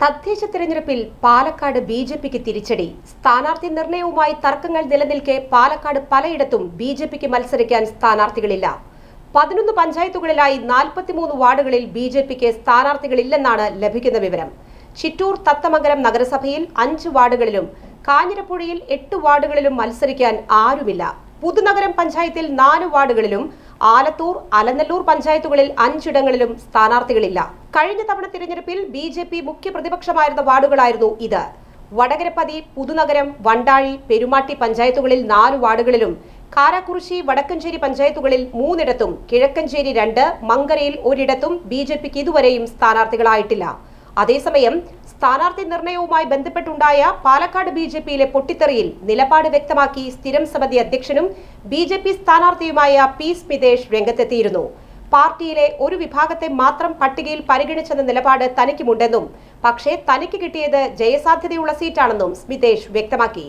തദ്ദേശ തിരഞ്ഞെടുപ്പിൽ പാലക്കാട് ബിജെപിക്ക് തിരിച്ചടി. സ്ഥാനാർത്ഥി നിർണയവുമായി തർക്കങ്ങൾ നിലനിൽക്കെ പാലക്കാട് പലയിടത്തും ബിജെപിക്ക് മത്സരിക്കാൻ സ്ഥാനാർത്ഥികളില്ല. 11 പഞ്ചായത്തുകളിലായി 43 വാർഡുകളിൽ ബിജെപിക്ക് സ്ഥാനാർത്ഥികളില്ലെന്നാണ് ലഭിക്കുന്ന വിവരം. ചിറ്റൂർ തത്തമംഗലം നഗരസഭയിൽ 5 വാർഡുകളിലും കാഞ്ഞിരപ്പുഴയിൽ 8 വാർഡുകളിലും മത്സരിക്കാൻ ആരുമില്ല. പുതുനഗരം പഞ്ചായത്തിൽ 4 വാർഡുകളിലും ആലത്തൂർ, അലനല്ലൂർ പഞ്ചായത്തുകളിൽ 5 ഇടങ്ങളിലും സ്ഥാനാർത്ഥികളില്ല. കഴിഞ്ഞ തവണ തിരഞ്ഞെടുപ്പിൽ ബിജെപി മുഖ്യ പ്രതിപക്ഷമായിരുന്ന വാർഡുകളായിരുന്നു ഇത്. വടകരപ്പതി, പുതുനഗരം, വണ്ടാഴി, പെരുമാട്ടി പഞ്ചായത്തുകളിൽ 4 വാർഡുകളിലും കാരാക്കുറിശി, വടക്കഞ്ചേരി പഞ്ചായത്തുകളിൽ 3 ഇടത്തും കിഴക്കഞ്ചേരി 2, മങ്കരയിൽ 1 ഇടത്തും ബിജെപിക്ക് ഇതുവരെയും സ്ഥാനാർത്ഥികളായിട്ടില്ല. അതേസമയം സ്ഥാനാർത്ഥി നിർണയവുമായി ബന്ധപ്പെട്ടുണ്ടായ പാലക്കാട് ബിജെപിയിലെ പൊട്ടിത്തെറിയിൽ നിലപാട് വ്യക്തമാക്കി സ്ഥിരം സമിതി അധ്യക്ഷനും ബിജെപി സ്ഥാനാർത്ഥിയുമായ പി സ്മിതേഷ് രംഗത്തെത്തിയിരുന്നു. പാർട്ടിയിലെ ഒരു വിഭാഗത്തെ മാത്രം പട്ടികയിൽ പരിഗണിച്ചെന്ന നിലപാട് തനിക്കുമുണ്ടെന്നും പക്ഷേ തനിക്ക് കിട്ടിയത് ജയസാധ്യതയുള്ള സീറ്റാണെന്നും സ്മിതേഷ് വ്യക്തമാക്കി.